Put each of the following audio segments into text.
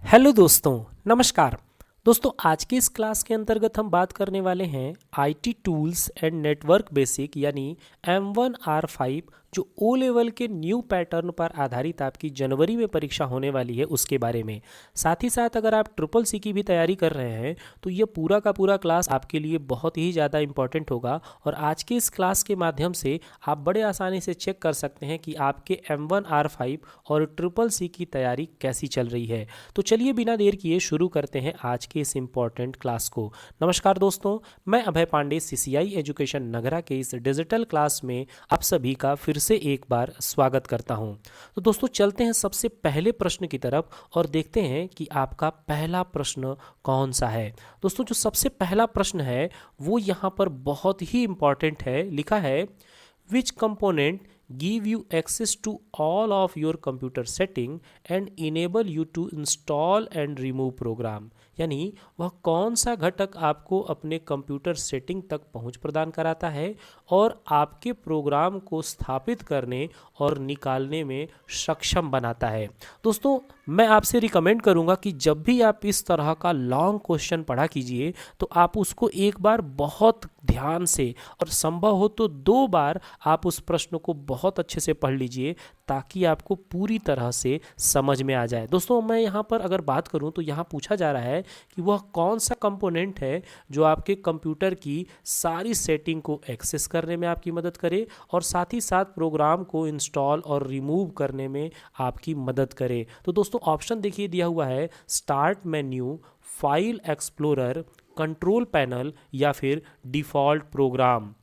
Hello दोस्तों, नमस्कार। दोस्तों, आज की इस क्लास के अंतर्गत हम बात करने वाले हैं IT tools and network basic यानी M1R5 जो ओ लेवल के न्यू पैटर्न पर आधारित आपकी जनवरी में परीक्षा होने वाली है उसके बारे में। साथ ही साथ अगर आप ट्रिपल सी की भी तैयारी कर रहे हैं तो ये पूरा का पूरा क्लास आपके लिए बहुत ही ज़्यादा इंपॉर्टेंट होगा और आज के इस क्लास के माध्यम से आप बड़े आसानी से चेक कर सकते हैं कि आपके M1R5 और ट्रिपल सी की तैयारी कैसी चल रही है। तो चलिए बिना देर किए शुरू करते हैं आज के इस इम्पॉर्टेंट क्लास को। नमस्कार दोस्तों, मैं अभय पांडे सीसीआई एजुकेशन नगरा के इस डिजिटल क्लास में आप सभी का फिर से एक बार स्वागत करता हूं। तो दोस्तों चलते हैं सबसे पहले प्रश्न की तरफ और देखते हैं कि आपका पहला प्रश्न कौन सा है। दोस्तों जो सबसे पहला प्रश्न है वो यहाँ पर बहुत ही इम्पॉर्टेंट है। लिखा है which component give you access to all of your computer setting and enable you to install and remove program। यानी वह कौन सा घटक आपको अपने कंप्यूटर सेटिंग तक पहुंच प्रदान कराता है और आपके प्रोग्राम को स्थापित करने और निकालने में सक्षम बनाता है। दोस्तों मैं आपसे रिकमेंड करूंगा कि जब भी आप इस तरह का लॉन्ग क्वेश्चन पढ़ा कीजिए तो आप उसको एक बार बहुत ध्यान से और संभव हो तो 2 बार आप उस प्रश्न को बहुत अच्छे से पढ़ लीजिए ताकि आपको पूरी तरह से समझ में आ जाए। दोस्तों मैं यहाँ पर अगर बात करूँ तो यहाँ पूछा जा रहा है कि वह कौन सा कंपोनेंट है जो आपके कंप्यूटर की सारी सेटिंग को एक्सेस करने में आपकी मदद करे और साथ ही साथ प्रोग्राम को इंस्टॉल और रिमूव करने में आपकी मदद करे। तो दोस्तों ऑप्शन देखिए दिया हुआ है start menu, file explorer, control panel या फिर डिफ़ॉल्ट प्रोग्राम।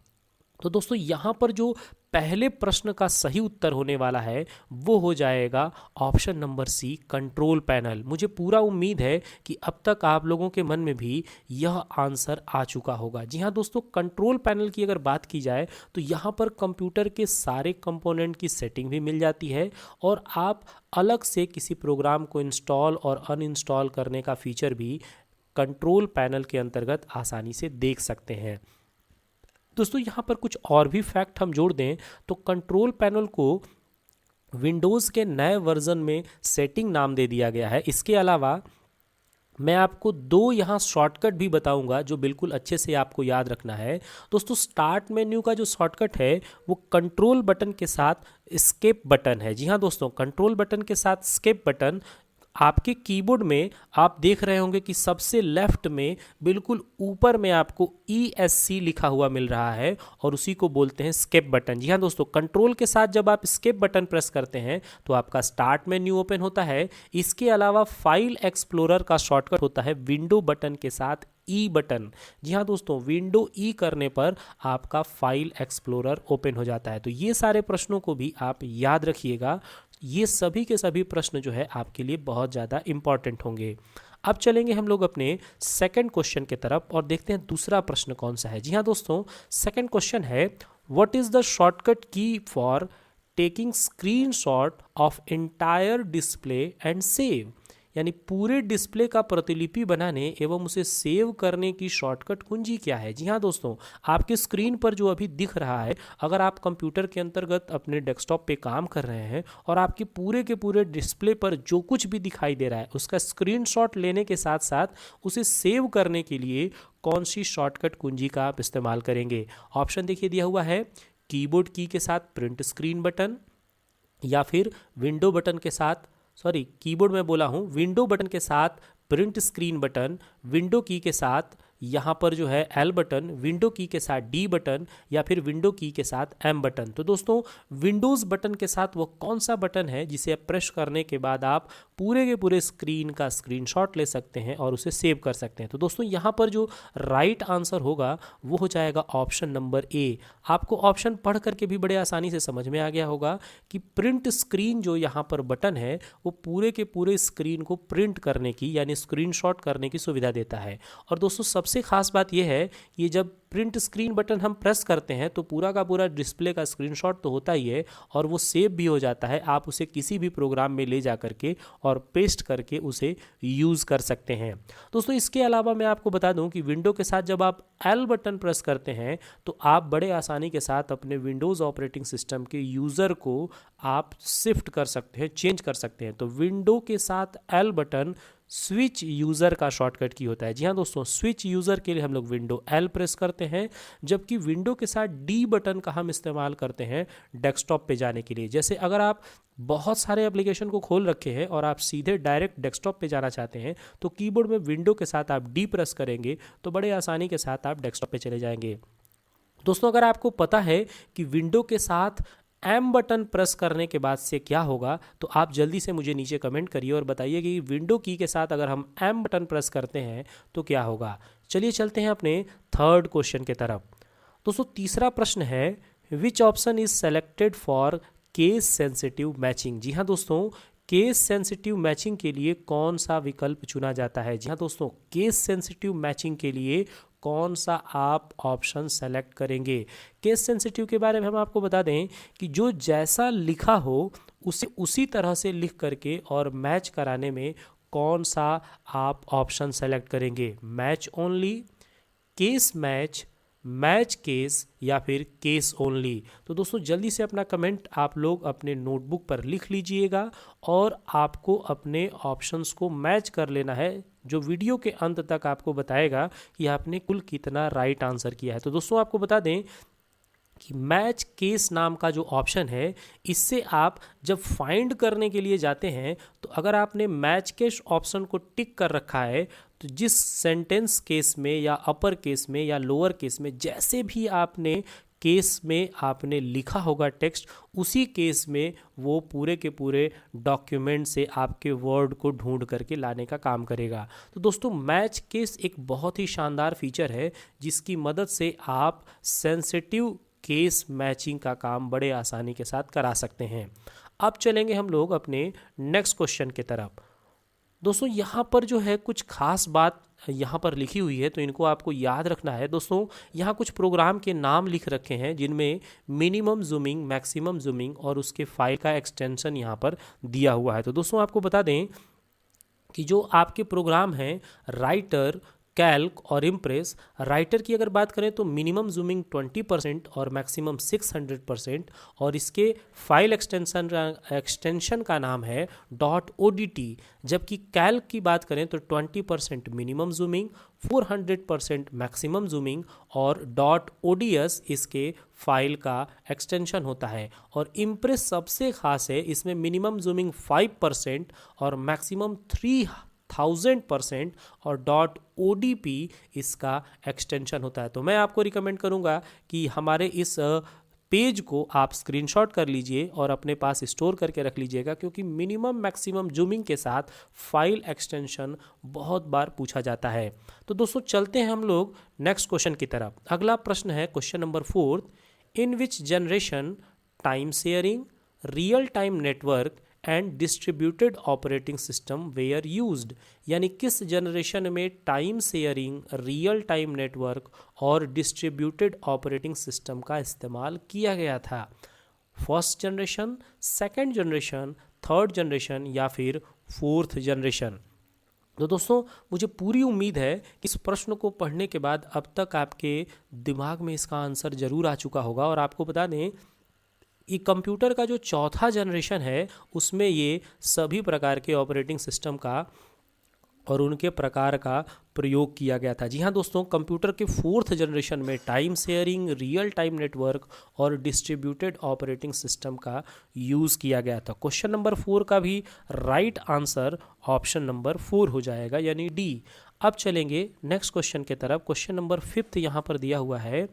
तो दोस्तों यहाँ पर जो पहले प्रश्न का सही उत्तर होने वाला है वो हो जाएगा option number C, control panel. मुझे पूरा उम्मीद है कि अब तक आप लोगों के मन में भी यह आंसर आ चुका होगा। जी हाँ दोस्तों, कंट्रोल पैनल की अगर बात की जाए तो यहाँ पर कंप्यूटर के सारे कंपोनेंट की सेटिंग भी मिल जाती है और आप अलग से किसी प्रोग्राम को इंस्टॉल और अनइंस्टॉल करने का फीचर भी कंट्रोल पैनल के अंतर्गत आसानी से देख सकते हैं। दोस्तों यहाँ पर कुछ और भी फैक्ट हम जोड़ दें तो कंट्रोल पैनल को विंडोज़ के नए वर्जन में सेटिंग नाम दे दिया गया है। इसके अलावा मैं आपको 2 यहाँ शॉर्टकट भी बताऊंगा जो बिल्कुल अच्छे से आपको याद रखना है। दोस्तों स्टार्ट मेन्यू का जो शॉर्टकट है वो कंट्रोल बटन के साथ स्केप बटन है। जी हाँ दोस्तों, कंट्रोल बटन के साथ स्केप बटन आपके कीबोर्ड में आप देख रहे होंगे कि सबसे लेफ्ट में बिल्कुल ऊपर में आपको ESC लिखा हुआ मिल रहा है और उसी को बोलते हैं स्केप बटन। जी हाँ दोस्तों, कंट्रोल के साथ जब आप स्केप बटन प्रेस करते हैं तो आपका स्टार्ट मेन्यू ओपन होता है। इसके अलावा फाइल एक्सप्लोरर का शॉर्टकट होता है विंडो बटन के साथ ई बटन। जी हाँ दोस्तों, विंडो ई करने पर आपका फाइल एक्सप्लोरर ओपन हो जाता है। तो ये सारे प्रश्नों को भी आप याद रखिएगा। ये सभी के सभी प्रश्न जो है आपके लिए बहुत ज़्यादा इंपॉर्टेंट होंगे। अब चलेंगे हम लोग अपने सेकंड क्वेश्चन की तरफ और देखते हैं दूसरा प्रश्न कौन सा है। जी हाँ दोस्तों, सेकंड क्वेश्चन है व्हाट इज़ द शॉर्टकट की for taking screenshot of entire display and save. यानी पूरे डिस्प्ले का प्रतिलिपि बनाने एवं उसे सेव करने की शॉर्टकट कुंजी क्या है। जी हाँ दोस्तों, आपके स्क्रीन पर जो अभी दिख रहा है, अगर आप कंप्यूटर के अंतर्गत अपने डेस्कटॉप पे काम कर रहे हैं और आपके पूरे के पूरे डिस्प्ले पर जो कुछ भी दिखाई दे रहा है उसका स्क्रीनशॉट लेने के साथ साथ उसे सेव करने के लिए कौन सी शॉर्टकट कुंजी का आप इस्तेमाल करेंगे। ऑप्शन देखिए दिया हुआ है कीबोर्ड की के साथ प्रिंट स्क्रीन बटन या फिर विंडो बटन के साथ कीबोर्ड में बोला हूँ, विंडो बटन के साथ प्रिंट स्क्रीन बटन, विंडो की के साथ यहाँ पर जो है L बटन, विंडो की के साथ D बटन या फिर विंडो की के साथ M बटन। तो दोस्तों विंडोज़ बटन के साथ वो कौन सा बटन है जिसे आप प्रेस करने के बाद आप पूरे के पूरे स्क्रीन का स्क्रीनशॉट ले सकते हैं और उसे सेव कर सकते हैं। तो दोस्तों यहाँ पर जो राइट आंसर होगा वो हो जाएगा ऑप्शन नंबर ए। आपको ऑप्शन पढ़ करके भी बड़े आसानी से समझ में आ गया होगा कि प्रिंट स्क्रीन जो यहाँ पर बटन है वो पूरे के पूरे स्क्रीन को प्रिंट करने की यानी स्क्रीनशॉट करने की सुविधा देता है। और दोस्तों सबसे खास बात यह है कि जब प्रिंट स्क्रीन बटन हम प्रेस करते हैं तो पूरा का पूरा डिस्प्ले का स्क्रीनशॉट तो होता ही है और वो सेव भी हो जाता है। आप उसे किसी भी प्रोग्राम में ले जा करके और पेस्ट करके उसे यूज़ कर सकते हैं। दोस्तों इसके अलावा मैं आपको बता दूं कि विंडो के साथ जब आप L बटन प्रेस करते हैं तो आप बड़े आसानी के साथ अपने विंडोज़ ऑपरेटिंग सिस्टम के यूज़र को आप शिफ्ट कर सकते हैं, चेंज कर सकते हैं। तो विंडो के साथ L बटन स्विच यूज़र का शॉर्टकट की होता है। जी हाँ दोस्तों, स्विच यूज़र के लिए हम लोग विंडो एल प्रेस करते हैं, जबकि विंडो के साथ डी बटन का हम इस्तेमाल करते हैं डेस्कटॉप पे जाने के लिए। जैसे अगर आप बहुत सारे एप्लीकेशन को खोल रखे हैं और आप सीधे डायरेक्ट डेस्कटॉप पे जाना चाहते हैं, तो कीबोर्ड में विंडो के साथ आप डी प्रेस करेंगे तो बड़े आसानी के साथ आप डेस्कटॉप पे चले जाएंगे। दोस्तों, अगर आपको पता है कि विंडो के साथ एम बटन प्रेस करने के बाद से क्या होगा, तो आप जल्दी से मुझे नीचे कमेंट करिए और बताइए कि विंडो की के साथ अगर हम एम बटन प्रेस करते हैं तो क्या होगा। चलिए चलते हैं अपने थर्ड क्वेश्चन की तरफ। दोस्तों, तीसरा प्रश्न है, which option is selected for case sensitive matching. जी हाँ दोस्तों, केस सेंसिटिव मैचिंग के लिए कौन सा विकल्प चुना जाता है। जी हाँ दोस्तों, केस सेंसिटिव मैचिंग के लिए कौन सा आप ऑप्शन सेलेक्ट करेंगे। केस सेंसिटिव के बारे में हम आपको बता दें कि जो जैसा लिखा हो उसे उसी तरह से लिख करके और मैच कराने में कौन सा आप ऑप्शन सेलेक्ट करेंगे। Match only, case match, match case या फिर केस ओनली। तो दोस्तों, जल्दी से अपना कमेंट आप लोग अपने नोटबुक पर लिख लीजिएगा और आपको अपने ऑप्शंस को मैच कर लेना है, जो वीडियो के अंत तक आपको बताएगा कि आपने कुल कितना राइट आंसर किया है। तो दोस्तों, आपको बता दें कि मैच केस नाम का जो ऑप्शन है, इससे आप जब फाइंड करने के लिए जाते हैं तो अगर आपने मैच केस ऑप्शन को टिक कर रखा है तो जिस सेंटेंस केस में या अपर केस में या लोअर केस में जैसे भी आपने केस में आपने लिखा होगा टेक्स्ट, उसी केस में वो पूरे के पूरे डॉक्यूमेंट से आपके वर्ड को ढूंढ करके लाने का काम करेगा। तो दोस्तों, मैच केस एक बहुत ही शानदार फीचर है जिसकी मदद से आप सेंसिटिव केस मैचिंग का काम बड़े आसानी के साथ करा सकते हैं। अब चलेंगे हम लोग अपने नेक्स्ट क्वेश्चन की तरफ। दोस्तों, यहाँ पर जो है कुछ खास बात यहाँ पर लिखी हुई है, तो इनको आपको याद रखना है। दोस्तों, यहाँ कुछ प्रोग्राम के नाम लिख रखे हैं जिनमें मिनिमम जूमिंग, मैक्सिमम जूमिंग और उसके फाइल का एक्सटेंशन यहाँ पर दिया हुआ है। तो दोस्तों, आपको बता दें कि जो आपके प्रोग्राम हैं राइटर, कैल्क और इम्प्रेस, राइटर की अगर बात करें तो मिनिमम जूमिंग 20% और मैक्सिमम 600%, और इसके फाइल एक्सटेंशन का नाम है .odt। जबकि कैल्क की बात करें तो 20% मिनिमम जूमिंग, 400% मैक्सिमम जूमिंग और .ods इसके फाइल का एक्सटेंशन होता है। और इम्प्रेस सबसे खास है, इसमें मिनिमम जूमिंग 5% और मैक्सिमम 3000% और .odp इसका एक्सटेंशन होता है। तो मैं आपको रिकमेंड करूंगा कि हमारे इस पेज को आप स्क्रीनशॉट कर लीजिए और अपने पास स्टोर करके रख लीजिएगा, क्योंकि मिनिमम मैक्सिमम जूमिंग के साथ फाइल एक्सटेंशन बहुत बार पूछा जाता है। तो दोस्तों, चलते हैं हम लोग नेक्स्ट क्वेश्चन की तरफ। अगला प्रश्न है question number 4, in which generation time sharing, real time network and distributed operating system were used. यानी किस जनरेशन में time sharing, real time network और डिस्ट्रीब्यूटेड ऑपरेटिंग सिस्टम का इस्तेमाल किया गया था। First generation, second generation, third generation या फिर फोर्थ जनरेशन। तो दोस्तों, मुझे पूरी उम्मीद है कि इस प्रश्न को पढ़ने के बाद अब तक आपके दिमाग में इसका आंसर जरूर आ चुका होगा। और आपको बता दें, ये कंप्यूटर का जो चौथा जनरेशन है उसमें ये सभी प्रकार के ऑपरेटिंग सिस्टम का और उनके प्रकार का प्रयोग किया गया था। जी हाँ दोस्तों, कंप्यूटर के फोर्थ जनरेशन में time sharing, real time network और डिस्ट्रीब्यूटेड ऑपरेटिंग सिस्टम का यूज़ किया गया था। क्वेश्चन नंबर 4 का भी राइट आंसर ऑप्शन नंबर 4 हो जाएगा, यानी डी। अब चलेंगे नेक्स्ट क्वेश्चन की तरफ। क्वेश्चन नंबर 5 यहाँ पर दिया हुआ है,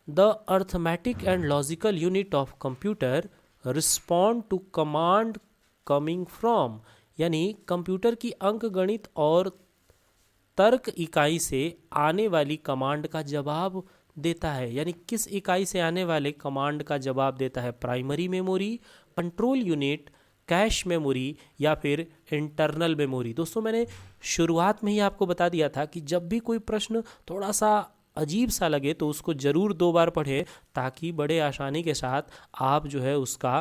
The arithmetic and logical unit of computer respond to command coming from। यानी कंप्यूटर की अंकगणित और तर्क इकाई से आने वाली कमांड का जवाब देता है। यानी किस इकाई से आने वाले कमांड का जवाब देता है। Primary memory, control unit, cache memory या फिर इंटरनल मेमोरी। दोस्तों, मैंने शुरुआत में ही आपको बता दिया था कि जब भी कोई प्रश्न थोड़ा सा अजीब सा लगे तो उसको ज़रूर 2 बार पढ़ें, ताकि बड़े आसानी के साथ आप जो है उसका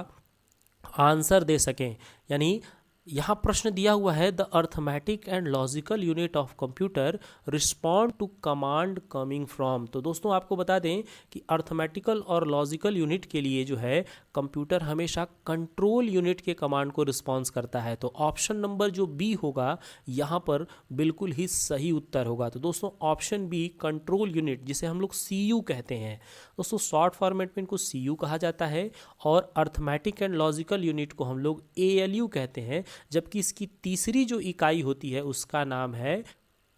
आंसर दे सकें। यानी यहाँ प्रश्न दिया हुआ है, the arithmetic and logical unit of computer respond to command coming from. तो दोस्तों आपको बता दें कि अर्थमेटिकल और लॉजिकल यूनिट के लिए जो है कंप्यूटर हमेशा कंट्रोल यूनिट के कमांड को रिस्पॉन्स करता है। तो ऑप्शन नंबर जो बी होगा यहाँ पर बिल्कुल ही सही उत्तर होगा। तो दोस्तों ऑप्शन बी कंट्रोल यूनिट, जिसे हम लोग सी कहते हैं दोस्तों, शॉर्ट फॉर्मेट में इनको सी कहा जाता है, और अर्थमेटिक एंड लॉजिकल यूनिट को हम लोग ALU कहते हैं। जबकि इसकी तीसरी जो इकाई होती है उसका नाम है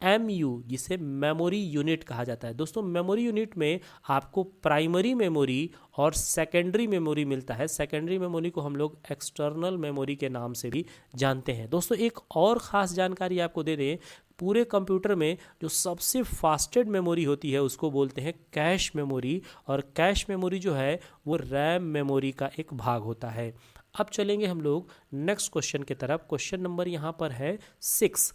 MU, जिसे मेमोरी यूनिट कहा जाता है। दोस्तों मेमोरी यूनिट में आपको प्राइमरी मेमोरी और सेकेंडरी मेमोरी मिलता है। सेकेंडरी मेमोरी को हम लोग एक्सटर्नल मेमोरी के नाम से भी जानते हैं। दोस्तों एक और ख़ास जानकारी आपको दे दें, पूरे कंप्यूटर में जो सबसे फास्टेस्ट मेमोरी होती है उसको बोलते हैं कैश मेमोरी, और कैश मेमोरी जो है वो रैम मेमोरी का एक भाग होता है। अब चलेंगे हम लोग नेक्स्ट क्वेश्चन की तरफ। क्वेश्चन नंबर यहाँ पर है 6।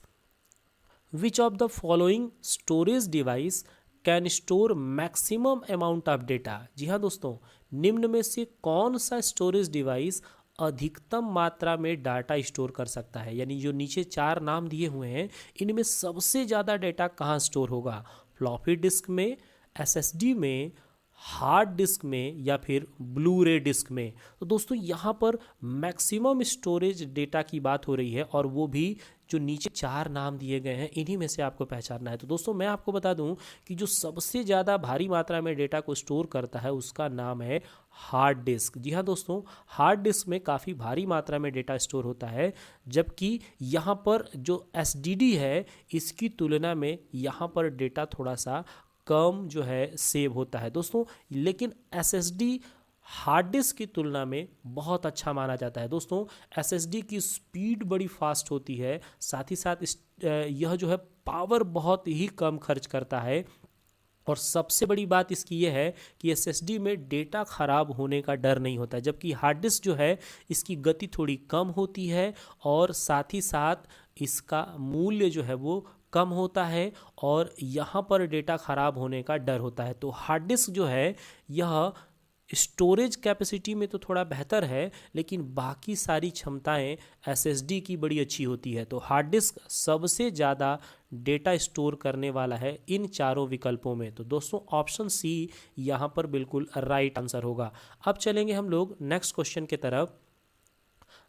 Which of the following storage device can store maximum amount of data. जी हाँ दोस्तों, निम्न में से कौन सा स्टोरेज डिवाइस अधिकतम मात्रा में डाटा स्टोर कर सकता है। यानी जो नीचे 4 नाम दिए हुए हैं इनमें सबसे ज़्यादा डेटा कहाँ स्टोर होगा, फ्लॉपी डिस्क में, SSD में, हार्ड डिस्क में, या फिर ब्लू रे डिस्क में। तो दोस्तों यहाँ पर मैक्सिमम स्टोरेज डेटा की बात हो रही है, और वो भी जो नीचे 4 नाम दिए गए हैं इन्हीं में से आपको पहचानना है। तो दोस्तों मैं आपको बता दूं कि जो सबसे ज़्यादा भारी मात्रा में डेटा को स्टोर करता है उसका नाम है हार्ड डिस्क। जी हाँ दोस्तों, हार्ड डिस्क में काफ़ी भारी मात्रा में डेटा स्टोर होता है, जबकि यहाँ पर जो SSD है इसकी तुलना में यहाँ पर डेटा थोड़ा सा कम जो है सेव होता है दोस्तों। लेकिन SSD हार्ड डिस्क की तुलना में बहुत अच्छा माना जाता है। दोस्तों SSD की स्पीड बड़ी फास्ट होती है, साथ ही साथ यह जो है पावर बहुत ही कम खर्च करता है, और सबसे बड़ी बात इसकी यह है कि SSD में डेटा ख़राब होने का डर नहीं होता है। जबकि हार्ड डिस्क जो है इसकी गति थोड़ी कम होती है, और साथ ही साथ इसका मूल्य जो है वो कम होता है, और यहाँ पर डेटा ख़राब होने का डर होता है। तो हार्ड डिस्क जो है यह स्टोरेज कैपेसिटी में तो थोड़ा बेहतर है, लेकिन बाकी सारी क्षमताएं SSD की बड़ी अच्छी होती है। तो हार्ड डिस्क सबसे ज़्यादा डेटा स्टोर करने वाला है इन चारों विकल्पों में। तो दोस्तों ऑप्शन सी यहाँ पर बिल्कुल राइट आंसर होगा। अब चलेंगे हम लोग नेक्स्ट क्वेश्चन की तरफ।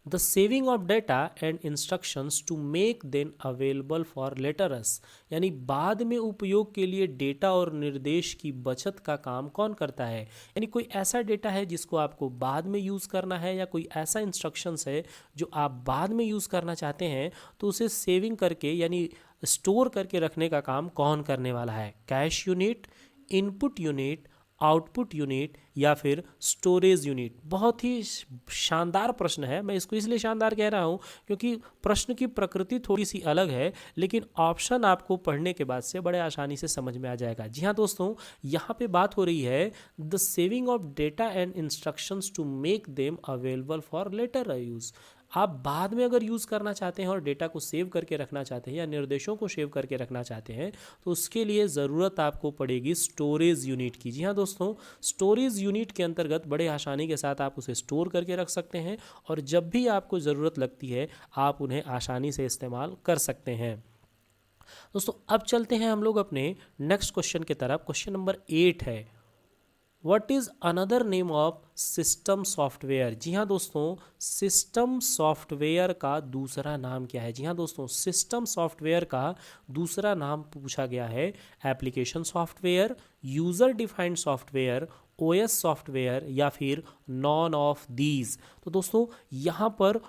The saving of data and instructions to make then available for laters, यानी बाद में उपयोग के लिए डेटा और निर्देश की बचत का काम कौन करता है। यानी कोई ऐसा डेटा है जिसको आपको बाद में यूज़ करना है, या कोई ऐसा इंस्ट्रक्शंस है जो आप बाद में यूज़ करना चाहते हैं, तो उसे सेविंग करके यानी स्टोर करके रखने का काम कौन करने वाला है। Cash unit, input unit, output unit, या फिर स्टोरेज यूनिट। बहुत ही शानदार प्रश्न है। मैं इसको इसलिए शानदार कह रहा हूँ क्योंकि प्रश्न की प्रकृति थोड़ी सी अलग है, लेकिन ऑप्शन आपको पढ़ने के बाद से बड़े आसानी से समझ में आ जाएगा। जी हाँ दोस्तों, यहाँ पे बात हो रही है the saving of data and instructions to make them available for later use. आप बाद में अगर यूज़ करना चाहते हैं और डेटा को सेव करके रखना चाहते हैं या निर्देशों को सेव करके रखना चाहते हैं, तो उसके लिए ज़रूरत आपको पड़ेगी स्टोरेज यूनिट की। जी हाँ दोस्तों, स्टोरेज यूनिट के अंतर्गत बड़े आसानी के साथ आप उसे स्टोर करके रख सकते हैं, और जब भी आपको ज़रूरत लगती है आप उन्हें आसानी से इस्तेमाल कर सकते हैं। दोस्तों अब चलते हैं हम लोग अपने नेक्स्ट क्वेश्चन की तरफ। क्वेश्चन नंबर 8 है, what is another name of system software. जी हाँ दोस्तों, सिस्टम सॉफ्टवेयर का दूसरा नाम क्या है। जी हाँ दोस्तों, सिस्टम सॉफ्टवेयर का दूसरा नाम पूछा गया है application software, user defined software, OS software, या फिर नॉन ऑफ दीज। तो दोस्तों यहाँ पर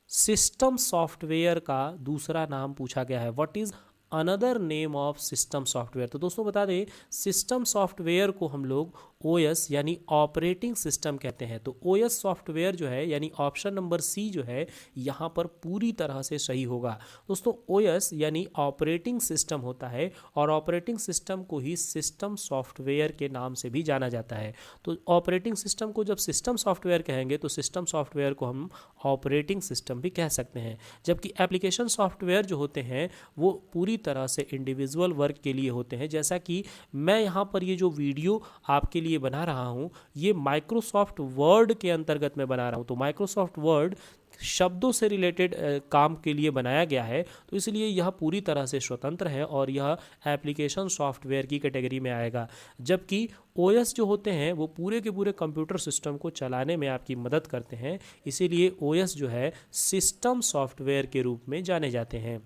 सिस्टम सॉफ्टवेयर का दूसरा नाम पूछा गया है, what is another name of system software. तो दोस्तों बता दें, सिस्टम सॉफ्टवेयर को हम लोग OS यानी ऑपरेटिंग सिस्टम कहते हैं। तो OS सॉफ्टवेयर जो है यानी ऑप्शन नंबर सी जो है यहाँ पर पूरी तरह से सही होगा। दोस्तों OS यानी ऑपरेटिंग सिस्टम होता है, और ऑपरेटिंग सिस्टम को ही सिस्टम सॉफ्टवेयर के नाम से भी जाना जाता है। तो ऑपरेटिंग सिस्टम को जब सिस्टम सॉफ्टवेयर कहेंगे तो सिस्टम सॉफ्टवेयर को हम ऑपरेटिंग सिस्टम भी कह सकते हैं। जबकि एप्लीकेशन सॉफ्टवेयर जो होते हैं वो पूरी तरह से इंडिविजुअल वर्क के लिए होते हैं। जैसा कि मैं यहाँ पर ये जो वीडियो आपके लिए बना रहा हूँ, ये माइक्रोसॉफ्ट वर्ड के अंतर्गत मैं बना रहा हूँ। तो माइक्रोसॉफ्ट वर्ड शब्दों से रिलेटेड काम के लिए बनाया गया है, तो इसलिए यह पूरी तरह से स्वतंत्र है और यह एप्लीकेशन सॉफ्टवेयर की कैटेगरी में आएगा। जबकि ओएस जो होते हैं वो पूरे के पूरे कंप्यूटर सिस्टम को चलाने में आपकी मदद करते हैं, इसीलिए ओएस जो है सिस्टम सॉफ्टवेयर के रूप में जाने जाते हैं।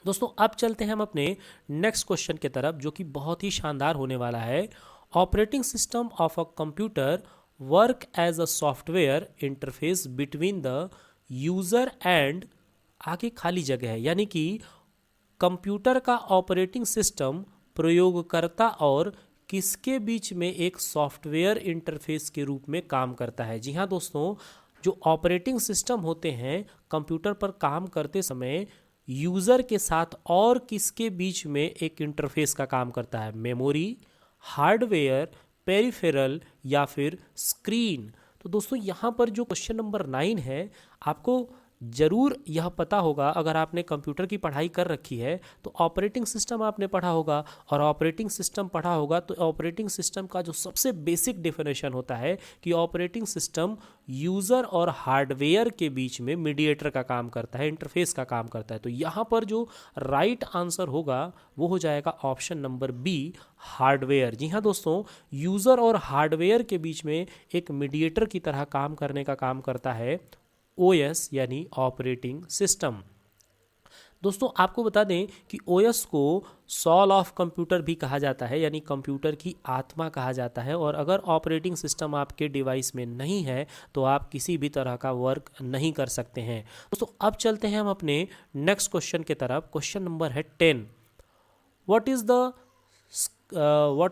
दोस्तों अब चलते हैं हम अपने नेक्स्ट क्वेश्चन की तरफ, जो कि बहुत ही शानदार होने वाला है। Operating system of a computer work as a software interface between the user and, आगे खाली जगह है, यानी कि कंप्यूटर का ऑपरेटिंग सिस्टम प्रयोगकर्ता और किसके बीच में एक सॉफ्टवेयर इंटरफेस के रूप में काम करता है। जी हाँ दोस्तों, जो ऑपरेटिंग सिस्टम होते हैं कंप्यूटर पर काम करते समय यूज़र के साथ और किसके बीच में एक इंटरफेस का काम करता है, मेमोरी, हार्डवेयर, पेरिफेरल या फिर स्क्रीन। तो दोस्तों यहाँ पर जो क्वेश्चन नंबर 9 है, आपको ज़रूर यह पता होगा, अगर आपने कंप्यूटर की पढ़ाई कर रखी है तो ऑपरेटिंग सिस्टम आपने पढ़ा होगा, और ऑपरेटिंग सिस्टम पढ़ा होगा तो ऑपरेटिंग सिस्टम का जो सबसे बेसिक डेफिनेशन होता है कि ऑपरेटिंग सिस्टम यूज़र और हार्डवेयर के बीच में मीडिएटर का काम करता है, इंटरफेस का काम करता है। तो यहाँ पर जो राइट आंसर होगा वो हो जाएगा ऑप्शन नंबर बी, हार्डवेयर। जी हाँ दोस्तों, यूज़र और हार्डवेयर के बीच में एक मीडिएटर की तरह काम करने का काम करता है ओएस यानी ऑपरेटिंग सिस्टम। दोस्तों आपको बता दें कि ओएस को सॉल ऑफ कंप्यूटर भी कहा जाता है, यानी कंप्यूटर की आत्मा कहा जाता है, और अगर ऑपरेटिंग सिस्टम आपके डिवाइस में नहीं है तो आप किसी भी तरह का वर्क नहीं कर सकते हैं। दोस्तों अब चलते हैं हम अपने नेक्स्ट क्वेश्चन की तरफ। क्वेश्चन नंबर है 10। What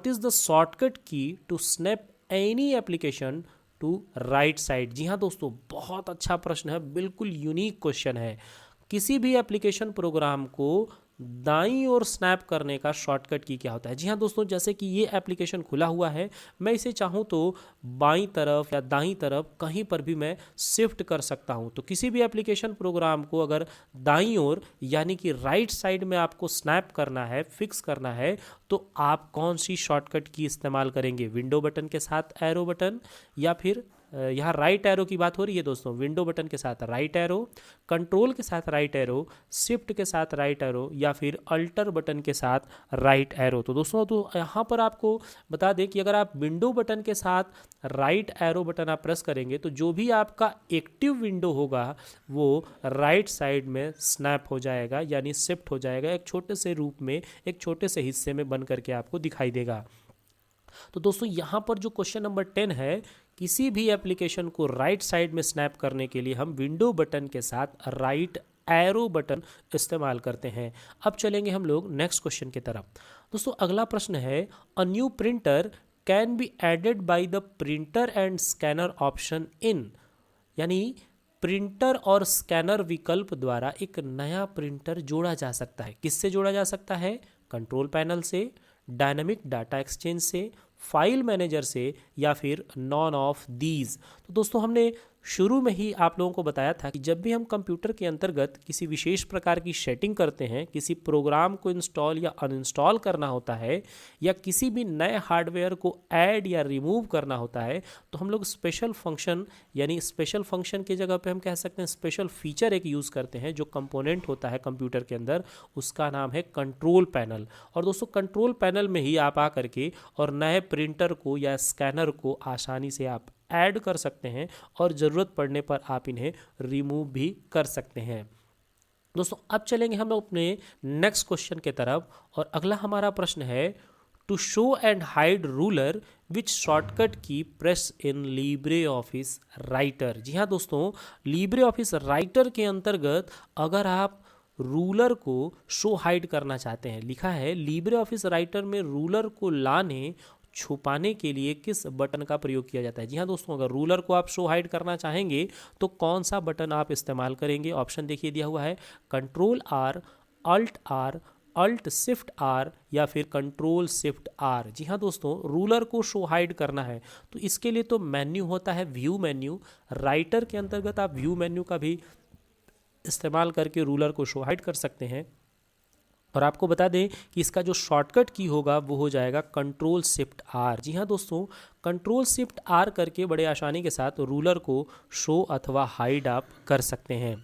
is the shortcut key to snap any application to right side. जी हाँ दोस्तों, बहुत अच्छा प्रश्न है, बिल्कुल यूनिक क्वेश्चन है। किसी भी एप्लीकेशन प्रोग्राम को दाईं ओर स्नैप करने का शॉर्टकट की क्या होता है। जी हाँ दोस्तों, जैसे कि ये एप्लीकेशन खुला हुआ है, मैं इसे चाहूँ तो बाईं तरफ या दाईं तरफ कहीं पर भी मैं शिफ्ट कर सकता हूँ। तो किसी भी एप्लीकेशन प्रोग्राम को अगर दाईं ओर यानी कि राइट साइड में आपको स्नैप करना है, फिक्स करना है, तो आप कौन सी शॉर्टकट की इस्तेमाल करेंगे? विंडो बटन के साथ एरो बटन, या फिर यहाँ राइट एरो की बात हो रही है दोस्तों, विंडो बटन के साथ राइट एरो, कंट्रोल के साथ राइट एरो, शिफ्ट के साथ राइट एरो, या फिर अल्टर बटन के साथ राइट एरो। तो दोस्तों तो यहाँ पर आपको बता दें कि अगर आप विंडो बटन के साथ राइट एरो बटन आप प्रेस करेंगे तो जो भी आपका एक्टिव विंडो होगा वो राइट साइड में स्नैप हो जाएगा, यानी शिफ्ट हो जाएगा, एक छोटे से रूप में, एक छोटे से हिस्से में बन करके आपको दिखाई देगा। तो दोस्तों यहाँ पर जो क्वेश्चन नंबर 10 है, किसी भी एप्लीकेशन को राइट साइड में स्नैप करने के लिए हम विंडो बटन के साथ राइट एरो बटन इस्तेमाल करते हैं। अब चलेंगे हम लोग नेक्स्ट क्वेश्चन की तरफ। दोस्तों अगला प्रश्न है, a new printer can be added by the printer and scanner option in, यानी प्रिंटर और स्कैनर विकल्प द्वारा एक नया प्रिंटर जोड़ा जा सकता है। किससे जोड़ा जा सकता है? कंट्रोल पैनल से, डायनामिक डाटा एक्सचेंज से, फाइल मैनेजर से, या फिर नॉन ऑफ दीज। तो दोस्तों हमने शुरू में ही आप लोगों को बताया था कि जब भी हम कंप्यूटर के अंतर्गत किसी विशेष प्रकार की सेटिंग करते हैं, किसी प्रोग्राम को इंस्टॉल या अनइंस्टॉल करना होता है, या किसी भी नए हार्डवेयर को ऐड या रिमूव करना होता है, तो हम लोग स्पेशल फंक्शन, यानी स्पेशल फंक्शन की जगह पे हम कह सकते हैं स्पेशल फीचर एक यूज़ करते हैं। जो कंपोनेंट होता है कंप्यूटर के अंदर उसका नाम है कंट्रोल पैनल। और दोस्तों कंट्रोल पैनल में ही आप आ करके और नए प्रिंटर को या स्कैनर को आसानी से आप ऐड कर सकते हैं, और ज़रूरत पड़ने पर आप इन्हें रिमूव भी कर सकते हैं। दोस्तों अब चलेंगे हम अपने नेक्स्ट क्वेश्चन की तरफ, और अगला हमारा प्रश्न है, to show and hide ruler which shortcut key press in LibreOffice Writer. जी हाँ दोस्तों, लिब्रे ऑफिस राइटर के अंतर्गत अगर आप रूलर को शो हाइड करना चाहते हैं, लिखा है लिब्रे ऑफिस राइटर में रूलर को लाने छुपाने के लिए किस बटन का प्रयोग किया जाता है। जी हाँ दोस्तों, अगर रूलर को आप शो हाइड करना चाहेंगे तो कौन सा बटन आप इस्तेमाल करेंगे? ऑप्शन देखिए दिया हुआ है, control R, alt shift R, या फिर कंट्रोल शिफ्ट आर। जी हाँ दोस्तों, रूलर को शो हाइड करना है तो इसके लिए तो मेन्यू होता है, व्यू मेन्यू। राइटर के अंतर्गत आप व्यू मेन्यू का भी इस्तेमाल करके रूलर को शो हाइड कर सकते हैं। और आपको बता दें कि इसका जो शॉर्टकट की होगा वो हो जाएगा कंट्रोल शिफ्ट आर। जी हाँ दोस्तों, कंट्रोल शिफ्ट आर करके बड़े आसानी के साथ रूलर को शो अथवा हाइड आप कर सकते हैं।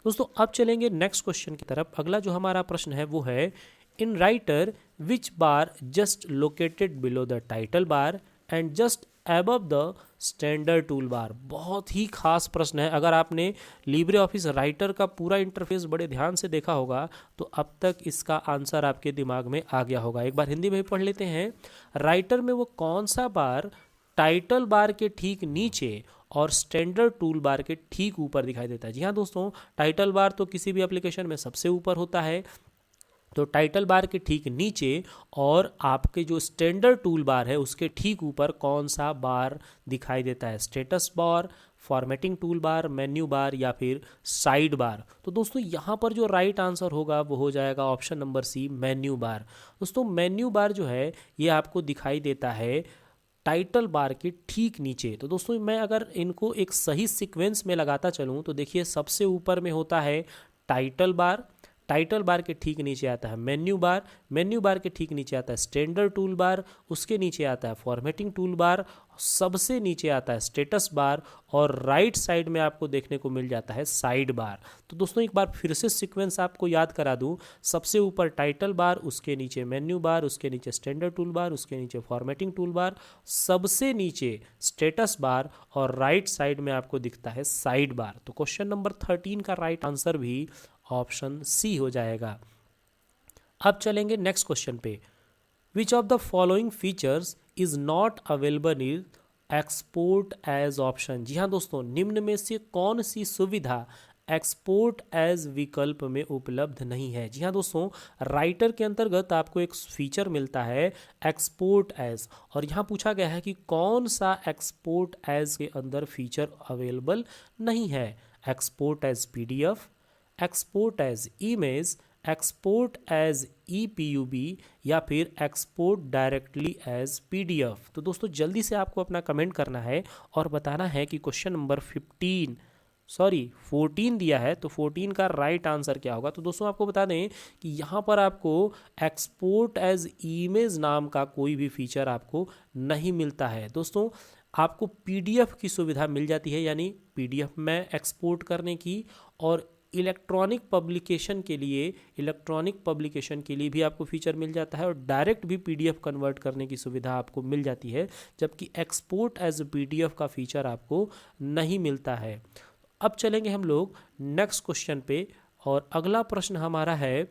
दोस्तों अब चलेंगे नेक्स्ट क्वेश्चन की तरफ। अगला जो हमारा प्रश्न है वो है, in writer which bar just located below the title bar and just above the standard tool bar. बहुत ही खास प्रश्न है। अगर आपने लिब्रे ऑफिस राइटर का पूरा इंटरफेस बड़े ध्यान से देखा होगा तो अब तक इसका आंसर आपके दिमाग में आ गया होगा। एक बार हिंदी में भी पढ़ लेते हैं। राइटर में वो कौन सा बार टाइटल बार के ठीक नीचे और स्टैंडर्ड टूल बार के ठीक ऊपर दिखाई देता है? जी हाँ दोस्तों, टाइटल बार तो किसी भी एप्लीकेशन में सबसे ऊपर होता है, तो टाइटल बार के ठीक नीचे और आपके जो स्टैंडर्ड टूल बार है उसके ठीक ऊपर कौन सा बार दिखाई देता है? Status bar, formatting tool bar, menu bar या फिर साइड बार? तो दोस्तों यहाँ पर जो राइट आंसर होगा वो हो जाएगा option number C, menu bar. दोस्तों मेन्यू बार जो है ये आपको दिखाई देता है टाइटल बार के ठीक नीचे। तो दोस्तों मैं अगर इनको एक सही सीक्वेंस में लगाता चलूँ तो देखिए सबसे ऊपर में होता है टाइटल बार, टाइटल बार के ठीक नीचे आता है मेन्यू बार, मेन्यू बार के ठीक नीचे आता है स्टैंडर्ड टूल बार, उसके नीचे आता है फॉर्मेटिंग टूल बार, सबसे नीचे आता है स्टेटस बार और राइट साइड में आपको देखने को मिल जाता है साइड बार। तो दोस्तों एक बार फिर से सीक्वेंस आपको याद करा दूं। सबसे ऊपर टाइटल बार, उसके नीचे मेन्यू बार, उसके नीचे स्टैंडर्ड टूल बार, उसके नीचे फॉर्मेटिंग टूल बार, सबसे नीचे स्टेटस बार और राइट साइड में आपको दिखता है साइड बार। तो क्वेश्चन नंबर 13 का राइट आंसर भी ऑप्शन सी हो जाएगा। अब चलेंगे नेक्स्ट क्वेश्चन पे। Which of the following features is not available in export as option? जी हाँ दोस्तों, निम्न में से कौन सी सुविधा एक्सपोर्ट एज विकल्प में उपलब्ध नहीं है? जी हाँ दोस्तों, राइटर के अंतर्गत आपको एक फीचर मिलता है एक्सपोर्ट एज, और यहाँ पूछा गया है कि कौन सा एक्सपोर्ट एज के अंदर फीचर अवेलेबल नहीं है? Export as PDF, export as image, export as EPUB या फिर एक्सपोर्ट डायरेक्टली एज पीडीएफ? तो दोस्तों जल्दी से आपको अपना कमेंट करना है और बताना है कि क्वेश्चन नंबर 14 दिया है, तो 14 का राइट आंसर क्या होगा? तो दोस्तों आपको बता दें कि यहाँ पर आपको एक्सपोर्ट एज इमेज नाम का कोई भी फीचर आपको नहीं मिलता है। दोस्तों आपको पीडीएफ की सुविधा मिल जाती है, यानी पीडीएफ में एक्सपोर्ट करने की, और इलेक्ट्रॉनिक पब्लिकेशन के लिए भी आपको फीचर मिल जाता है और डायरेक्ट भी पीडीएफ कन्वर्ट करने की सुविधा आपको मिल जाती है, जबकि एक्सपोर्ट एज पीडीएफ का फीचर आपको नहीं मिलता है। अब चलेंगे हम लोग नेक्स्ट क्वेश्चन पे और अगला प्रश्न हमारा है,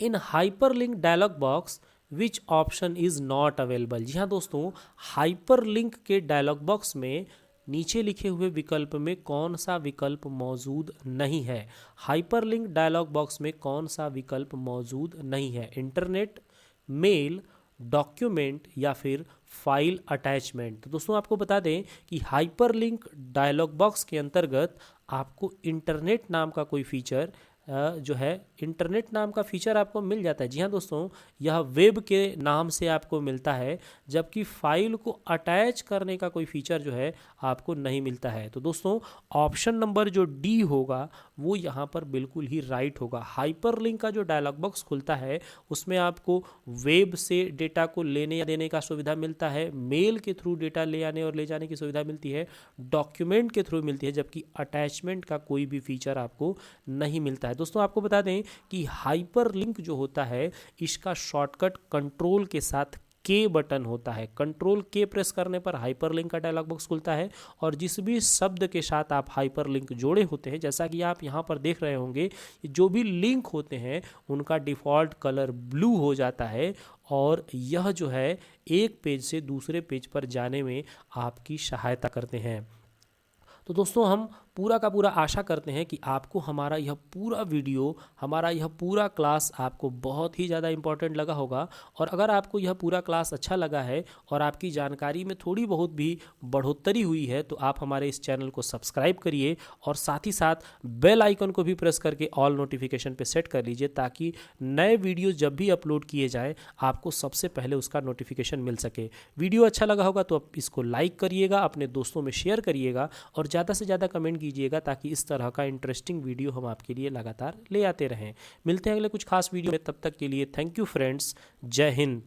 in hyperlink dialog box which option is not available? जी हाँ दोस्तों, हाइपरलिंक के डायलॉग बॉक्स में नीचे लिखे हुए विकल्प में कौन सा विकल्प मौजूद नहीं है? हाइपरलिंक डायलॉग बॉक्स में कौन सा विकल्प मौजूद नहीं है? इंटरनेट, मेल, डॉक्यूमेंट या फिर फाइल अटैचमेंट? तो दोस्तों आपको बता दें कि हाइपरलिंक डायलॉग बॉक्स के अंतर्गत आपको इंटरनेट नाम का कोई फीचर जो है इंटरनेट नाम का फीचर आपको मिल जाता है। जी हाँ दोस्तों, यह वेब के नाम से आपको मिलता है, जबकि फाइल को अटैच करने का कोई फीचर जो है आपको नहीं मिलता है। तो दोस्तों ऑप्शन नंबर जो डी होगा वो यहाँ पर बिल्कुल ही राइट होगा। हाइपरलिंक का जो डायलॉग बॉक्स खुलता है उसमें आपको वेब से डेटा को लेने या देने का सुविधा मिलता है, मेल के थ्रू डेटा ले आने और ले जाने की सुविधा मिलती है, डॉक्यूमेंट के थ्रू मिलती है, जबकि अटैचमेंट का कोई भी फीचर आपको नहीं मिलता है। दोस्तों आपको बता दें कि हाइपरलिंक जो होता है इसका शॉर्टकट कंट्रोल के साथ के बटन होता है। कंट्रोल के प्रेस करने पर हाइपरलिंक का डायलॉग बॉक्स खुलता है और जिस भी शब्द के साथ आप हाइपरलिंक जोड़े होते हैं, जैसा कि आप यहाँ पर देख रहे होंगे, जो भी लिंक होते हैं उनका डिफ़ॉल्ट कलर ब्लू हो जाता है और यह जो है एक पेज से दूसरे पेज पर जाने में आपकी सहायता करते हैं। तो दोस्तों हम पूरा का पूरा आशा करते हैं कि आपको हमारा यह पूरा वीडियो, हमारा यह पूरा क्लास आपको बहुत ही ज़्यादा इम्पोर्टेंट लगा होगा। और अगर आपको यह पूरा क्लास अच्छा लगा है और आपकी जानकारी में थोड़ी बहुत भी बढ़ोतरी हुई है तो आप हमारे इस चैनल को सब्सक्राइब करिए और साथ ही साथ बेल आइकन को भी प्रेस करके ऑल नोटिफिकेशन पे सेट कर लीजिए, ताकि नए वीडियो जब भी अपलोड किए जाएँ आपको सबसे पहले उसका नोटिफिकेशन मिल सके। वीडियो अच्छा लगा होगा तो आप इसको लाइक करिएगा, अपने दोस्तों में शेयर करिएगा और ज़्यादा से ज़्यादा कमेंट कीजिएगा ताकि इस तरह का इंटरेस्टिंग वीडियो हम आपके लिए लगातार ले आते रहें। मिलते हैं अगले कुछ खास वीडियो में, तब तक के लिए थैंक यू फ्रेंड्स। जय हिंद।